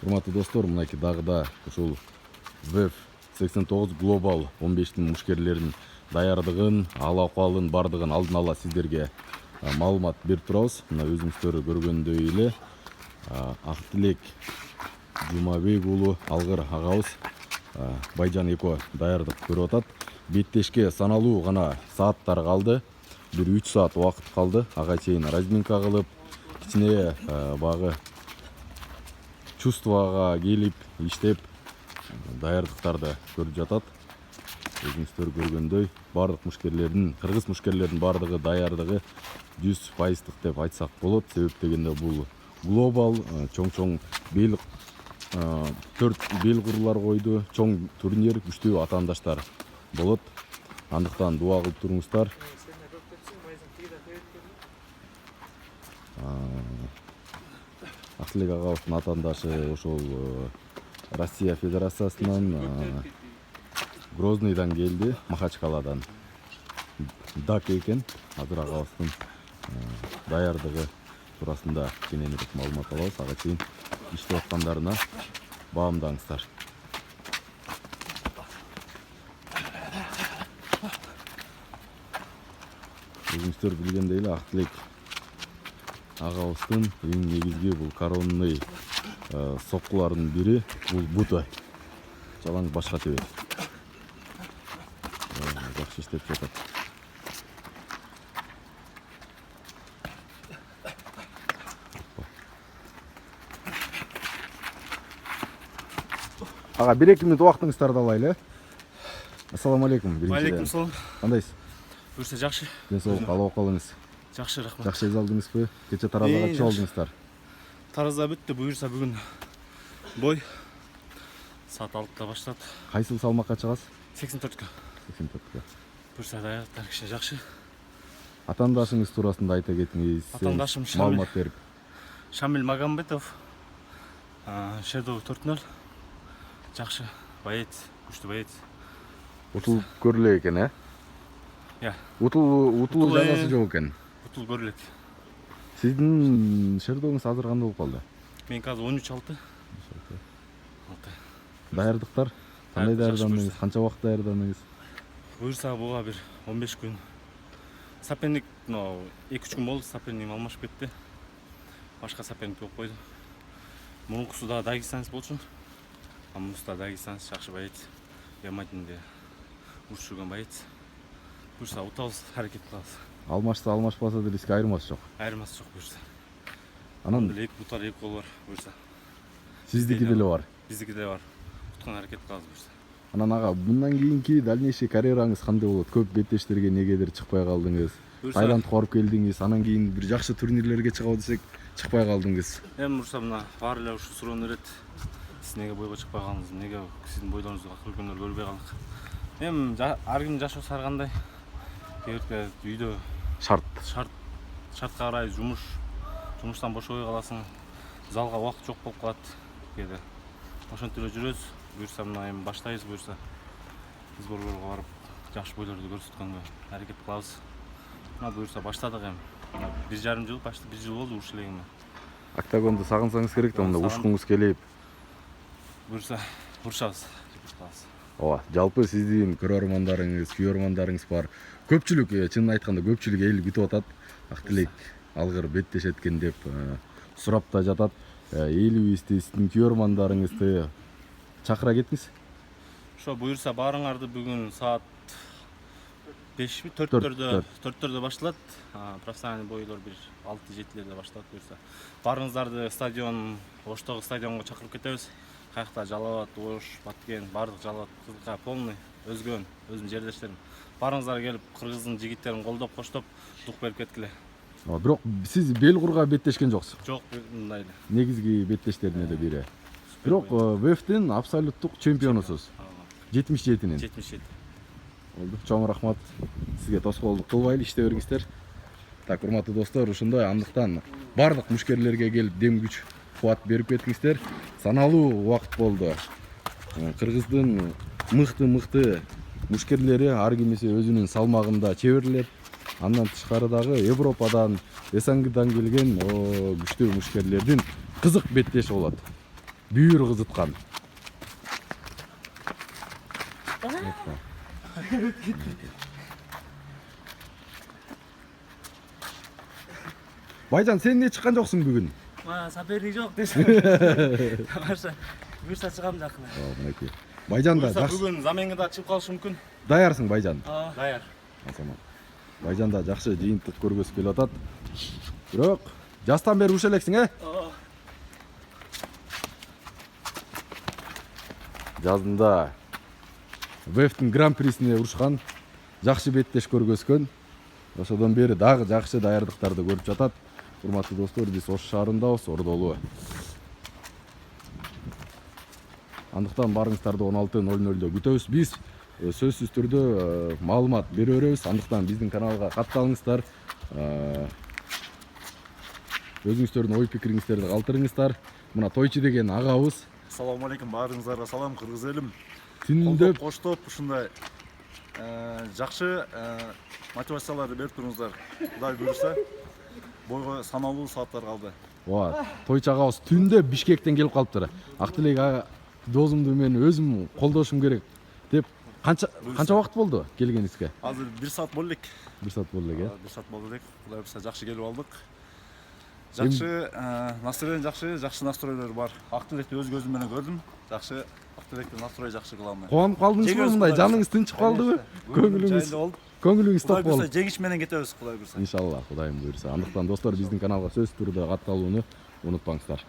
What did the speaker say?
Урматтуу достор, мынакей дагыда ушул ВЭФ 89 глобал 15 мушкерлерин даярдыгын, ал-акыбалын бардыгын алдын ала сиздерге маалымат берип турабыз. Мына өзүңүздөр көргөндөй эле Актилек Жумабек уулу алгыр агабыз Байжан эко даярдык көрүп атат. Беттешке саналуу гана сааттар калды. Бир 3 саат убакыт калды. Ага чейин разминка кылып, кичине багы чувствага келип, иштеп, даярдыктарды көрүп жатат. Өзүңүздөр көргөндөй, бардык мушкерлердин, кыргыз мушкерлердин бардыгы даярдыгы 100% деп айтсак болот. Себеп дегенде бул глобал чоң бел 4 бел курлар койду, чоң турнир, күчтүү атаандаштар болот. Андыктан дуа кылып туруңуздар. Актилек агабыздын атаандашы ошол Россия Федерациясынан Грозныйдан келди, Махачкаладан. Дак экен. Азыр агабыздын даярдыгы туурасында кененирээк маалымат алабыз. Ага чейин иштеп аткандарына баамдаңыздар. Өзүңүздөр билгендей эле Актилек агабыздын эң негизги бул коронный соккулардын бири бул бута. Жалаң башка тебет. Жакшы иштеп жатат. Ага, 1-2 мүнөт убактыңыздарды алайлы. Ассаламу алейкум. Алейкум салам. Кандайсыз? Буюрса жакшы. Денсаулык, ал-акыбалыңыз Жакшы, рахмат. жакшы эз алдыңызбы? Кече таразага чыгып алдыңыздар. Таразда бүтті, буюрса бүгүн бой саат 6-да башталат. Кайсыл салмакка чыгасыз? 84-кө. 84-кө. Буюрса даярдыктар киши жакшы. Атаандашыңыз туурасында айта кетиңиз. Атаандашым маалымат берип. Шамил Магомбетов. Шердо 4-0. Жакшы, боец, күчтүү боец. Утул көрүлө экен, Я. Утулуу жазасы жок экен. Утул көрүлөт. Сиздин шердоңуз азыр кандай болуп калды? Меники азыр 13-6. Даярдыктар кандай даярдандыңыз? Канча убакыт даярдандыңыз? Буюрса буга бир 15 күн. Соперник 2-3 күн болду, соперник алмашып кетти. Башка соперник болуп койду. Мурункусу да Дагестанец болчу. Мунусу да Дагестанец, жакшы боец. Ямадинде уруш жүргөн боец. Буюрса утабыз, аракет кылабыз. Алмашса алмашпаса деле эч айырмасы жок. Айырмасы жок буюрса. Анан эки бутар, эки кол бар буюрса. сиздики деле бар. Биздики деле бар. Уткан аракет кылабыз буюрса. Анан ага, мындан кийинки дальнейший карьераңыз кандай болот? Көп беттештерге негедир чыкпай калдыңыз? Тайландка барып келдиңиз, анан кийин бир жакшы турнирлерге чыгабы десек, чыкпай калдыңыз. Эми буюрса мына баары эле ушу суроону берет. Сиз неге бойго чыкпай калдыңыз? Неге сиздин бойлоруңузду көргөндөр көрбөй калдык? Эми ар кимдин жашоосу ар кандай. Кээ үйдө шартка карай жумуштан бошобой каласың. Залга убакыт жок болуп калат. Кээде ошентип эле жүрөбүз. Буюрса мына эми баштайбыз, буюрса сборлорго барып жакшы бойлорду көрсөткөнгө аракет кылабыз. Мына буюрса баштадык эми. 1,5 жыл, башта 1 жыл болду уруш элегиме. Октагонду сагынсаңыз керек да, мында ушкуңуз келип. Буюрса урушабыз. Ооба, жалпы сиздин көрөрмандарыңыз, күйөрмандарыңыз бар. Көпчүлүк, чынын айтканда көпчүлүк эл күтүп атат. Актилек алгыр беттеш эткен деп сурап да жатат. Элибизди, сиздин күйөрмандарыңызды чакыра кетиңиз. Ошо буюрса баарыңарды бүгүн саат 4-төрдө башталат. Профессиональный бойлор бир 6-7-лерде башталат буюрса. Баарыңыздарды стадион, Оштогу стадионго чакырып кетебиз. Каякта Жалал абад, Ош, Баткен, бардык Жалал абад, Кызылкая полный, өзгөн, өзүмдүн жердештерим. Баарыңыздар келип, кыргыздын жигиттерин колдоп, коштоп, дук берип кеткиле. Бирок сиз Белгурга беттешкен жоксуз. Жок, мындай эле. Негизги беттештерине эле бири. Бирок ВЭФтин абсолюттук чемпионусуз. 77-нин. 77. Болду. Чоң рахмат. Сизге тоскоолдук кылбайлы, иштей бериңиздер. Так, урматтуу достор, ушундай андыктан бардык мушкерлерге келип дем күч, кубат берип кетиңиздер. Саналуу убакыт болду. Кыргыздын мыкты мушкерлери ар кимиси өзүнүн салмагында чеберлеп, андан тышкары дагы Европадан, СНГдан келген күчтүү мушкерлердин кызык беттеши болот. бүйүр кызыткан. Байжан, сен не чыккан жоксуң бүгүн? Соперник жок десем. Тамаша. Буюрса чыгам жакын. Мынакей. Байжан да Буюрса жакшы бүгүн заменге да чыгып калышы мүмкүн. даярсың, Байжан. Даяр. Азамат. Байжан да жакшы жыйынтык көргөсү келип атат. Бирок жастан бери уруша элексиң, Жазында ВФтин гран-присине урушкан, жакшы беттеш көргөзгөн. Ошодон бери дагы жакшы даярдыктарды көрүп жатат. Урматтуу достор, биз Ош шаарындабыз, Ордолу. Андыктан барыңыздарды 16:00 күтөбүз. Биз сөзсүз түрдө маалымат бере беребиз. Андыктан биздин каналга катталыңыздар. Өзүңүздөрдүн ой пикириңиздерди калтырыңыздар. Мына тойчу деген агабыз Assalamu alaikum, барыңыздарга салам, кыргыз элим. түндөп Коштоп ушундай жакшы мотивацияларды берип туруңуздар. Кудай буйрса, бойго саналуу сааттар калды. тойчу агабыз түндө Бишкектен келип калыптыр. Актилек ага досумду мен өзүм колдошум керек деп канча убакыт болду келгениңизге? Азыр 1 саат болду элек. 1 саат болду элек, 1 саат болду элек. Кудай буйрса жакшы келип алдык. Жакшы настроение жакшы настройлор бар. Актилекти өз көзүм менен көрдүм. Жакшы актилекти настрой жакшы кылам. Кубанып калдыңызбы мындай? Жаныңыз тынчып калдыбы? Көңүлүңүз топ болуп. Жеңиш менен кетебиз, Кудай буйрса. Иншалла, Кудайым буйрса. Андыктан достор, биздин каналга сөзсүз түрдө катталууну унутпаңыздар.